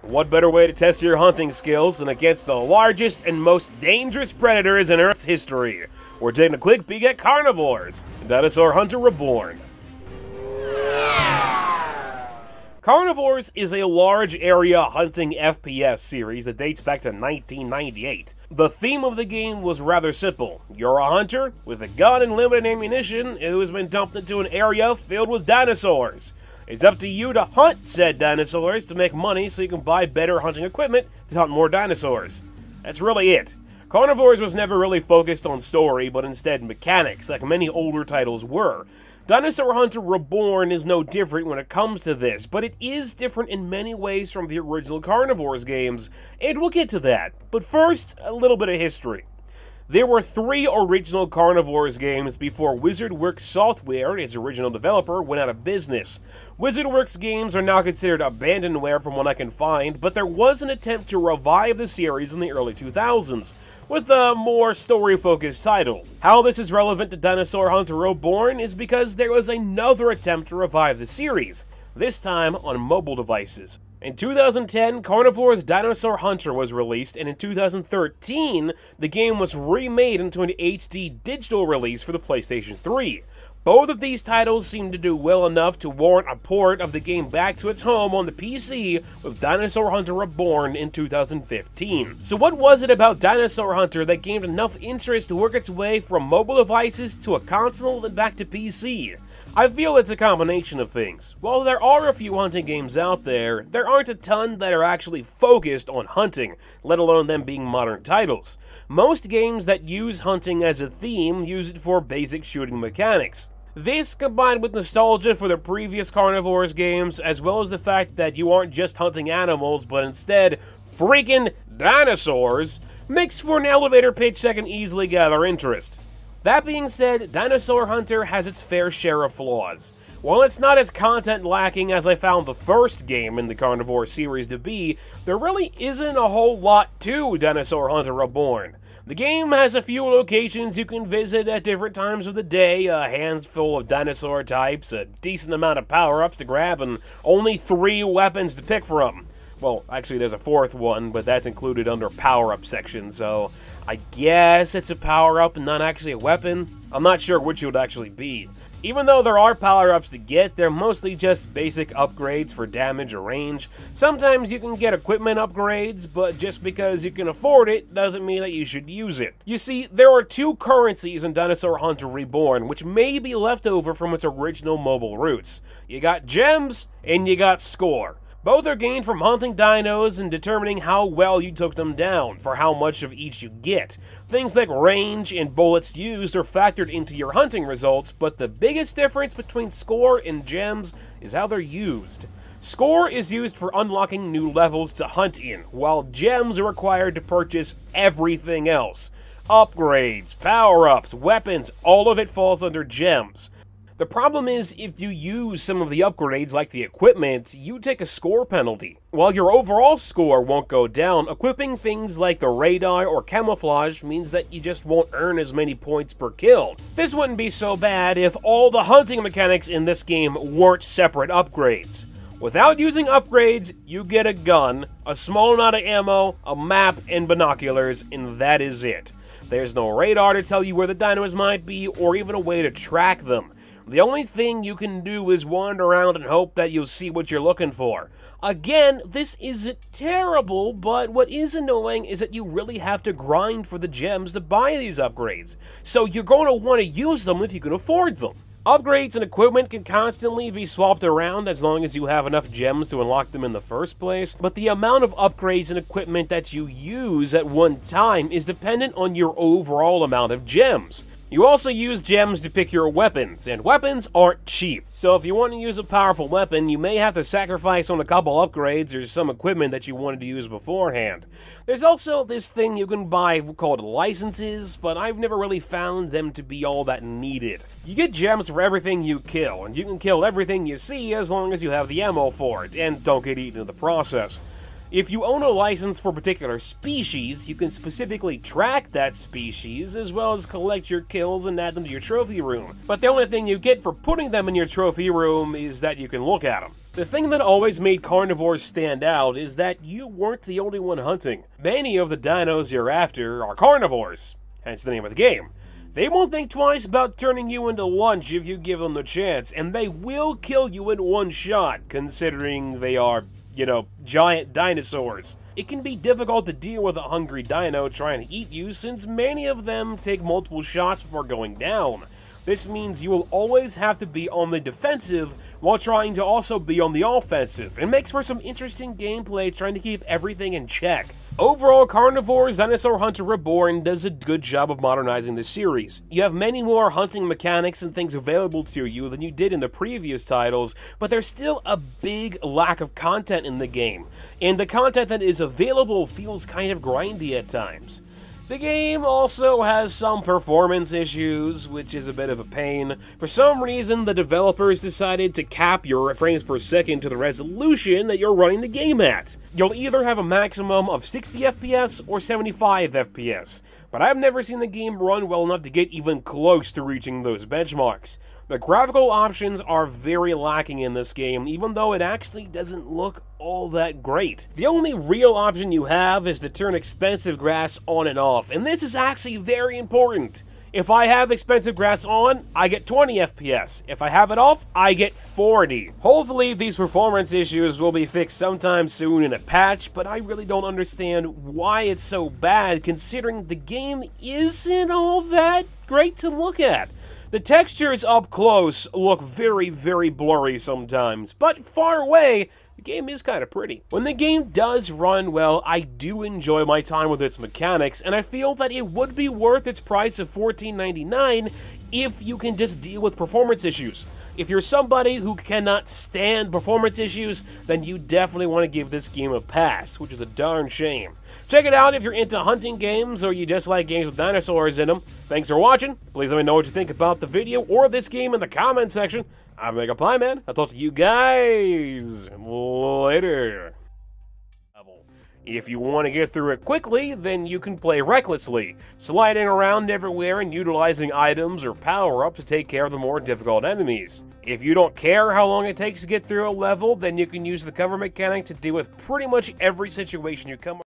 What better way to test your hunting skills than against the largest and most dangerous predators in Earth's history? We're taking a quick peek at Carnivores, Dinosaur Hunter Reborn. Carnivores is a large area hunting FPS series that dates back to 1998. The theme of the game was rather simple. You're a hunter with a gun and limited ammunition who has been dumped into an area filled with dinosaurs. It's up to you to hunt said dinosaurs to make money so you can buy better hunting equipment to hunt more dinosaurs. That's really it. Carnivores was never really focused on story, but instead mechanics, like many older titles were. Dinosaur Hunter Reborn is no different when it comes to this, but it is different in many ways from the original Carnivores games, and we'll get to that. But first, a little bit of history. There were 3 original Carnivores games before WizardWorks Software, its original developer, went out of business. WizardWorks games are now considered abandonware from what I can find, but there was an attempt to revive the series in the early 2000s, with a more story-focused title. How this is relevant to Dinosaur Hunter Reborn is because there was another attempt to revive the series, this time on mobile devices. In 2010, Carnivores Dinosaur Hunter was released, and in 2013, the game was remade into an HD digital release for the PlayStation 3. Both of these titles seem to do well enough to warrant a port of the game back to its home on the PC with Dinosaur Hunter Reborn in 2015. So what was it about Dinosaur Hunter that gained enough interest to work its way from mobile devices to a console and back to PC? I feel it's a combination of things. While there are a few hunting games out there, there aren't a ton that are actually focused on hunting, let alone them being modern titles. Most games that use hunting as a theme use it for basic shooting mechanics. This, combined with nostalgia for the previous Carnivores games, as well as the fact that you aren't just hunting animals, but instead freaking dinosaurs, makes for an elevator pitch that can easily gather interest. That being said, Dinosaur Hunter has its fair share of flaws. While it's not as content lacking as I found the first game in the Carnivore series to be, there really isn't a whole lot to Dinosaur Hunter Reborn. The game has a few locations you can visit at different times of the day, a handful of dinosaur types, a decent amount of power-ups to grab, and only 3 weapons to pick from. Well, actually there's a 4th one, but that's included under power-up section, so I guess it's a power-up and not actually a weapon. I'm not sure which it would actually be. Even though there are power-ups to get, they're mostly just basic upgrades for damage or range. Sometimes you can get equipment upgrades, but just because you can afford it doesn't mean that you should use it. You see, there are 2 currencies in Dinosaur Hunter Reborn, which may be left over from its original mobile roots. You got gems, and you got score. Both are gained from hunting dinos and determining how well you took them down, for how much of each you get. Things like range and bullets used are factored into your hunting results, but the biggest difference between score and gems is how they're used. Score is used for unlocking new levels to hunt in, while gems are required to purchase everything else. Upgrades, power-ups, weapons, all of it falls under gems. The problem is, if you use some of the upgrades like the equipment, you take a score penalty. While your overall score won't go down, equipping things like the radar or camouflage means that you just won't earn as many points per kill. This wouldn't be so bad if all the hunting mechanics in this game weren't separate upgrades. Without using upgrades, you get a gun, a small amount of ammo, a map, and binoculars, and that is it. There's no radar to tell you where the dinos might be, or even a way to track them. The only thing you can do is wander around and hope that you'll see what you're looking for. Again, this isn't terrible, but what is annoying is that you really have to grind for the gems to buy these upgrades. So you're going to want to use them if you can afford them. Upgrades and equipment can constantly be swapped around as long as you have enough gems to unlock them in the first place, but the amount of upgrades and equipment that you use at one time is dependent on your overall amount of gems. You also use gems to pick your weapons, and weapons aren't cheap. So if you want to use a powerful weapon, you may have to sacrifice on a couple upgrades or some equipment that you wanted to use beforehand. There's also this thing you can buy called licenses, but I've never really found them to be all that needed. You get gems for everything you kill, and you can kill everything you see as long as you have the ammo for it, and don't get eaten in the process. If you own a license for a particular species, you can specifically track that species, as well as collect your kills and add them to your trophy room. But the only thing you get for putting them in your trophy room is that you can look at them. The thing that always made Carnivores stand out is that you weren't the only one hunting. Many of the dinos you're after are carnivores, hence the name of the game. They won't think twice about turning you into lunch if you give them the chance, and they will kill you in one shot, considering they are, giant dinosaurs. It can be difficult to deal with a hungry dino trying to eat you, since many of them take multiple shots before going down. This means you will always have to be on the defensive while trying to also be on the offensive. It makes for some interesting gameplay trying to keep everything in check. Overall, Carnivores Dinosaur Hunter Reborn does a good job of modernizing the series. You have many more hunting mechanics and things available to you than you did in the previous titles, but there's still a big lack of content in the game, and the content that is available feels kind of grindy at times. The game also has some performance issues, which is a bit of a pain. For some reason, the developers decided to cap your frames per second to the resolution that you're running the game at. You'll either have a maximum of 60 FPS or 75 FPS, but I've never seen the game run well enough to get even close to reaching those benchmarks. The graphical options are very lacking in this game, even though it actually doesn't look all that great. The only real option you have is to turn expensive grass on and off, and this is actually very important. If I have expensive grass on, I get 20 FPS. If I have it off, I get 40. Hopefully these performance issues will be fixed sometime soon in a patch, but I really don't understand why it's so bad considering the game isn't all that great to look at. The textures up close look very, very blurry sometimes, but far away, the game is kind of pretty. When the game does run well, I do enjoy my time with its mechanics, and I feel that it would be worth its price of $14.99 if you can just deal with performance issues. If you're somebody who cannot stand performance issues, then you definitely want to give this game a pass, which is a darn shame. Check it out if you're into hunting games or you just like games with dinosaurs in them. Thanks for watching. Please let me know what you think about the video or this game in the comment section. I'm MegapieMan. I'll talk to you guys later. If you want to get through it quickly, then you can play recklessly, sliding around everywhere and utilizing items or power-ups to take care of the more difficult enemies. If you don't care how long it takes to get through a level, then you can use the cover mechanic to deal with pretty much every situation you come